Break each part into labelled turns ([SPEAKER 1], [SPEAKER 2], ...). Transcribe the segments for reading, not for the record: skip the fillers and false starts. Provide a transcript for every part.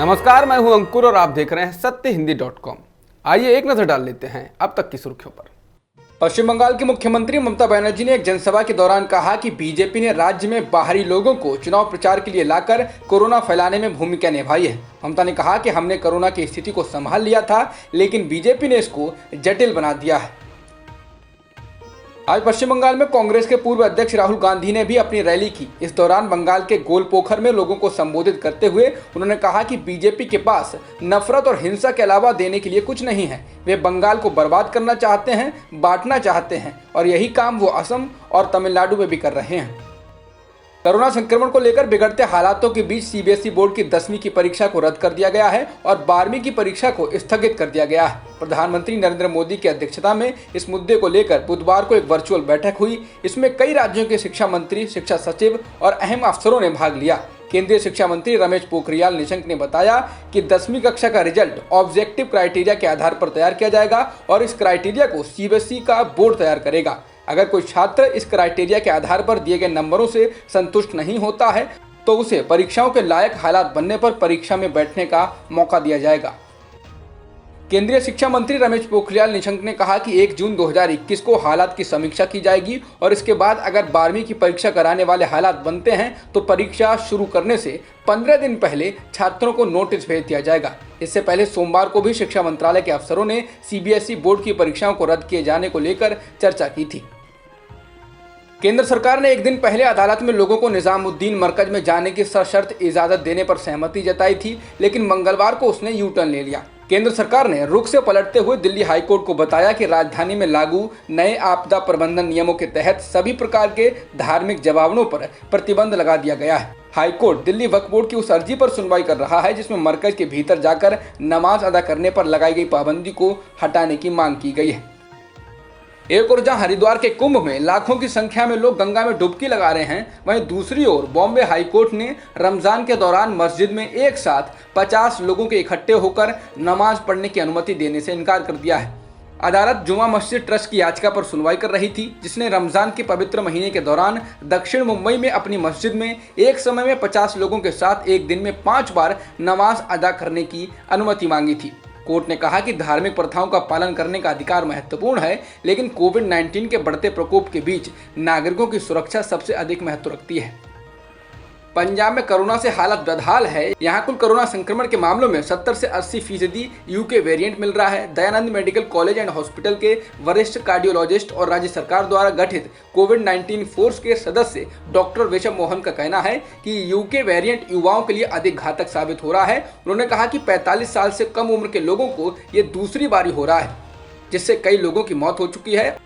[SPEAKER 1] नमस्कार, मैं हूं अंकुर और आप देख रहे हैं सत्यहिंदी.com। आइए एक नजर डाल लेते हैं अब तक की सुर्खियों पर। पश्चिम बंगाल की मुख्यमंत्री ममता बनर्जी ने एक जनसभा के दौरान कहा कि बीजेपी ने राज्य में बाहरी लोगों को चुनाव प्रचार के लिए लाकर कोरोना फैलाने में भूमिका निभाई है। ममता ने कहा कि हमने कोरोना की स्थिति को संभाल लिया था, लेकिन बीजेपी ने इसको जटिल बना दिया है। आज पश्चिम बंगाल में कांग्रेस के पूर्व अध्यक्ष राहुल गांधी ने भी अपनी रैली की। इस दौरान बंगाल के गोलपोखर में लोगों को संबोधित करते हुए उन्होंने कहा कि बीजेपी के पास नफरत और हिंसा के अलावा देने के लिए कुछ नहीं है। वे बंगाल को बर्बाद करना चाहते हैं, बांटना चाहते हैं और यही काम वो असम और तमिलनाडु में भी कर रहे हैं। कोरोना संक्रमण को लेकर बिगड़ते हालातों के बीच सीबीएसई बोर्ड की 10वीं की परीक्षा को रद्द कर दिया गया है और 12वीं की परीक्षा को स्थगित कर दिया गया है। प्रधानमंत्री नरेंद्र मोदी की अध्यक्षता में इस मुद्दे को लेकर बुधवार को एक वर्चुअल बैठक हुई। इसमें कई राज्यों के शिक्षा मंत्री, शिक्षा सचिव और अहम अफसरों ने भाग लिया। केंद्रीय शिक्षा मंत्री रमेश पोखरियाल निशंक ने बताया कि 10वीं कक्षा का रिजल्ट ऑब्जेक्टिव क्राइटेरिया के आधार पर तैयार किया जाएगा और इस क्राइटेरिया को सीबीएसई का बोर्ड तैयार करेगा। अगर कोई छात्र इस क्राइटेरिया के आधार पर दिए गए नंबरों से संतुष्ट नहीं होता है तो उसे परीक्षाओं के लायक हालात बनने पर परीक्षा में बैठने का मौका दिया जाएगा। केंद्रीय शिक्षा मंत्री रमेश पोखरियाल निशंक ने कहा कि 1 जून 2021 को हालात की समीक्षा की जाएगी और इसके बाद अगर 12वीं की परीक्षा कराने वाले हालात बनते हैं तो परीक्षा शुरू करने से 15 दिन पहले छात्रों को नोटिस भेज दिया जाएगा। इससे पहले सोमवार को भी शिक्षा मंत्रालय के अफसरों ने सीबीएसई बोर्ड की परीक्षाओं को रद्द किए जाने को लेकर चर्चा की थी। केंद्र सरकार ने एक दिन पहले अदालत में लोगों को निजामुद्दीन मरकज में जाने की सशर्त इजाजत देने पर सहमति जताई थी, लेकिन मंगलवार को उसने यू टर्न ले लिया। केंद्र सरकार ने रुख से पलटते हुए दिल्ली हाईकोर्ट को बताया कि राजधानी में लागू नए आपदा प्रबंधन नियमों के तहत सभी प्रकार के धार्मिक जमावड़ों पर प्रतिबंध लगा दिया गया है। हाईकोर्ट दिल्ली वक्फ बोर्ड की उस अर्जी पर सुनवाई कर रहा है जिसमें मरकज के भीतर जाकर नमाज अदा करने पर लगाई गई पाबंदी को हटाने की मांग की गई है। एक ओर जहां हरिद्वार के कुंभ में लाखों की संख्या में लोग गंगा में डुबकी लगा रहे हैं, वहीं दूसरी ओर बॉम्बे हाईकोर्ट ने रमजान के दौरान मस्जिद में एक साथ 50 लोगों के इकट्ठे होकर नमाज पढ़ने की अनुमति देने से इनकार कर दिया है। अदालत जुमा मस्जिद ट्रस्ट की याचिका पर सुनवाई कर रही थी, जिसने रमजान के पवित्र महीने के दौरान दक्षिण मुंबई में अपनी मस्जिद में एक समय में 50 लोगों के साथ एक दिन में 5 बार नमाज अदा करने की अनुमति मांगी थी। कोर्ट ने कहा कि धार्मिक प्रथाओं का पालन करने का अधिकार महत्वपूर्ण है, लेकिन कोविड-19 के बढ़ते प्रकोप के बीच नागरिकों की सुरक्षा सबसे अधिक महत्व रखती है। पंजाब में कोरोना से हालत बदहाल है। यहाँ कुल कोरोना संक्रमण के मामलों में 70 से 80% यूके वेरिएंट मिल रहा है। Dayanand medical college and hospital के वरिष्ठ कार्डियोलॉजिस्ट और राज्य सरकार द्वारा गठित कोविड-19 फोर्स के सदस्य डॉक्टर वेशम मोहन का कहना है कि यूके वेरिएंट युवाओं के लिए अधिक घातक साबित हो रहा है। उन्होंने कहा कि 45 साल से कम उम्र के लोगों को ये दूसरी बारी हो रहा है, जिससे कई लोगों की मौत हो चुकी है।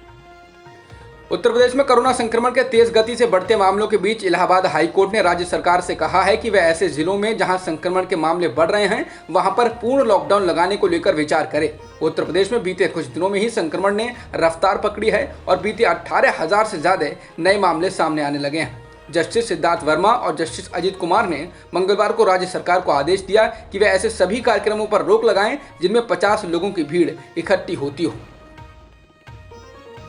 [SPEAKER 1] उत्तर प्रदेश में कोरोना संक्रमण के तेज गति से बढ़ते मामलों के बीच इलाहाबाद हाईकोर्ट ने राज्य सरकार से कहा है कि वह ऐसे जिलों में जहां संक्रमण के मामले बढ़ रहे हैं वहां पर पूर्ण लॉकडाउन लगाने को लेकर विचार करे। उत्तर प्रदेश में बीते कुछ दिनों में ही संक्रमण ने रफ्तार पकड़ी है और बीते 18,000 से ज्यादा नए मामले सामने आने लगे हैं। जस्टिस सिद्धार्थ वर्मा और जस्टिस अजीत कुमार ने मंगलवार को राज्य सरकार को आदेश दिया कि वे ऐसे सभी कार्यक्रमों पर रोक लगाएं जिनमें 50 लोगों की भीड़ इकट्ठी होती हो।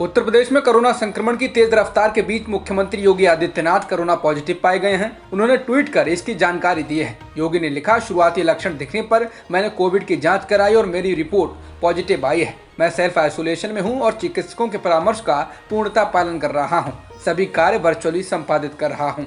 [SPEAKER 1] उत्तर प्रदेश में कोरोना संक्रमण की तेज रफ्तार के बीच मुख्यमंत्री योगी आदित्यनाथ कोरोना पॉजिटिव पाए गए हैं। उन्होंने ट्वीट कर इसकी जानकारी दी है। योगी ने लिखा, शुरुआती लक्षण दिखने पर मैंने कोविड की जांच कराई और मेरी रिपोर्ट पॉजिटिव आई है। मैं सेल्फ आइसोलेशन में हूं और चिकित्सकों के परामर्श का पूर्णतः पालन कर रहा हूं। सभी कार्य वर्चुअली संपादित कर रहा हूं।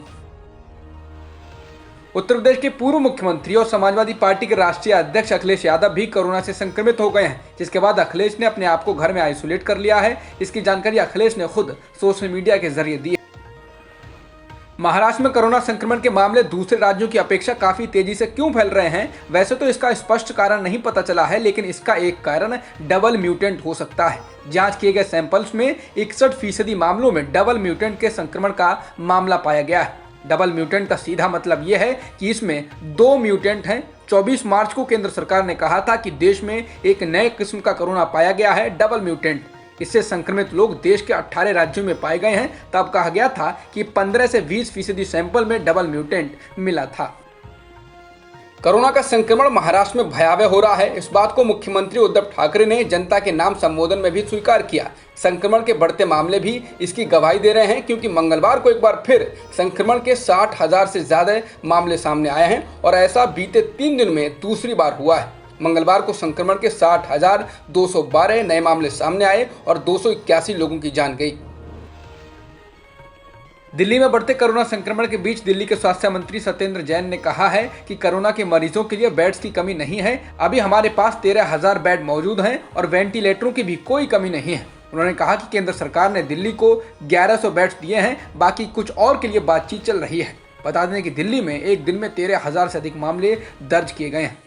[SPEAKER 1] उत्तर प्रदेश के पूर्व मुख्यमंत्री और समाजवादी पार्टी के राष्ट्रीय अध्यक्ष अखिलेश यादव भी कोरोना से संक्रमित हो गए हैं, जिसके बाद अखिलेश ने अपने आप को घर में आइसोलेट कर लिया है। इसकी जानकारी अखिलेश ने खुद सोशल मीडिया के जरिए दी है। महाराष्ट्र में कोरोना संक्रमण के मामले दूसरे राज्यों की अपेक्षा काफी तेजी से क्यों फैल रहे हैं, वैसे तो इसका स्पष्ट कारण नहीं पता चला है, लेकिन इसका एक कारण डबल म्यूटेंट हो सकता है। जांच किए गए सैंपल्स में 61% मामलों में डबल म्यूटेंट के संक्रमण का मामला पाया गया है। डबल म्यूटेंट का सीधा मतलब यह है कि इसमें 2 म्यूटेंट हैं। 24 मार्च को केंद्र सरकार ने कहा था कि देश में एक नए किस्म का कोरोना पाया गया है, डबल म्यूटेंट। इससे संक्रमित लोग देश के 18 राज्यों में पाए गए हैं। तब कहा गया था कि 15 से 20% सैंपल में डबल म्यूटेंट मिला था। कोरोना का संक्रमण महाराष्ट्र में भयावह हो रहा है। इस बात को मुख्यमंत्री उद्धव ठाकरे ने जनता के नाम संबोधन में भी स्वीकार किया। संक्रमण के बढ़ते मामले भी इसकी गवाही दे रहे हैं, क्योंकि मंगलवार को एक बार फिर संक्रमण के 60,000 से ज्यादा मामले सामने आए हैं और ऐसा बीते 3 दिन में दूसरी बार हुआ है। मंगलवार को संक्रमण के 60,212 नए मामले सामने आए और 281 लोगों की जान गई। दिल्ली में बढ़ते कोरोना संक्रमण के बीच दिल्ली के स्वास्थ्य मंत्री सत्येंद्र जैन ने कहा है कि कोरोना के मरीजों के लिए बेड्स की कमी नहीं है। अभी हमारे पास 13,000 बेड मौजूद हैं और वेंटिलेटरों की भी कोई कमी नहीं है। उन्होंने कहा कि केंद्र सरकार ने दिल्ली को 1100 बेड्स दिए हैं, बाकी कुछ और के लिए बातचीत चल रही है। बता दें कि दिल्ली में एक दिन में 13,000 से अधिक मामले दर्ज किए गए हैं।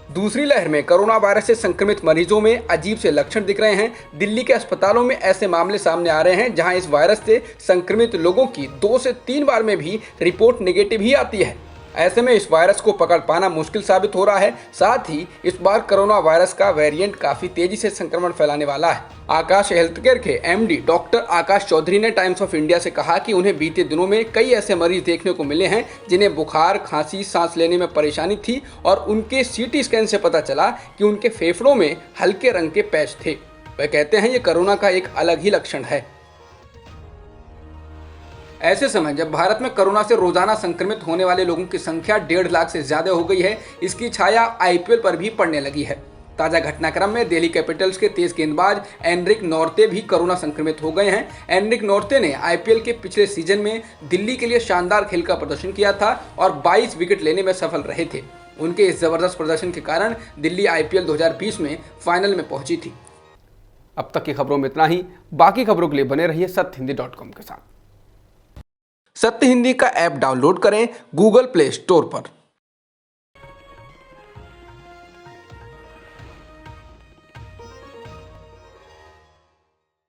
[SPEAKER 1] दूसरी लहर में कोरोना वायरस से संक्रमित मरीजों में अजीब से लक्षण दिख रहे हैं। दिल्ली के अस्पतालों में ऐसे मामले सामने आ रहे हैं जहां इस वायरस से संक्रमित लोगों की 2 से 3 बार में भी रिपोर्ट नेगेटिव ही आती है। ऐसे में इस वायरस को पकड़ पाना मुश्किल साबित हो रहा है। साथ ही इस बार कोरोना वायरस का वेरिएंट काफी तेजी से संक्रमण फैलाने वाला है। आकाश हेल्थकेयर के एमडी डॉक्टर आकाश चौधरी ने टाइम्स ऑफ इंडिया से कहा कि उन्हें बीते दिनों में कई ऐसे मरीज देखने को मिले हैं जिन्हें बुखार, खांसी, सांस लेने में परेशानी थी और उनके सीटी स्कैन से पता चला कि उनके फेफड़ों में हल्के रंग के पैच थे। वे कहते हैं ये कोरोना का एक अलग ही लक्षण है। ऐसे समय जब भारत में कोरोना से रोजाना संक्रमित होने वाले लोगों की संख्या 1.5 लाख से ज्यादा हो गई है, इसकी छाया आईपीएल पर भी पड़ने लगी है। ताजा घटनाक्रम में दिल्ली कैपिटल्स के तेज गेंदबाज एनरिक नॉर्ते भी कोरोना संक्रमित हो गए हैं। एनरिक नॉर्ते ने आईपीएल के पिछले सीजन में दिल्ली के लिए शानदार खेल का प्रदर्शन किया था और 22 विकेट लेने में सफल रहे थे। उनके इस जबरदस्त प्रदर्शन के कारण दिल्ली आईपीएल 2020 में फाइनल में पहुंची थी।
[SPEAKER 2] अब तक की खबरों में इतना ही। बाकी खबरों के लिए बने रहिए सत्यहिंदी.com के साथ।
[SPEAKER 1] सत्य हिंदी का ऐप डाउनलोड करें गूगल प्ले स्टोर पर।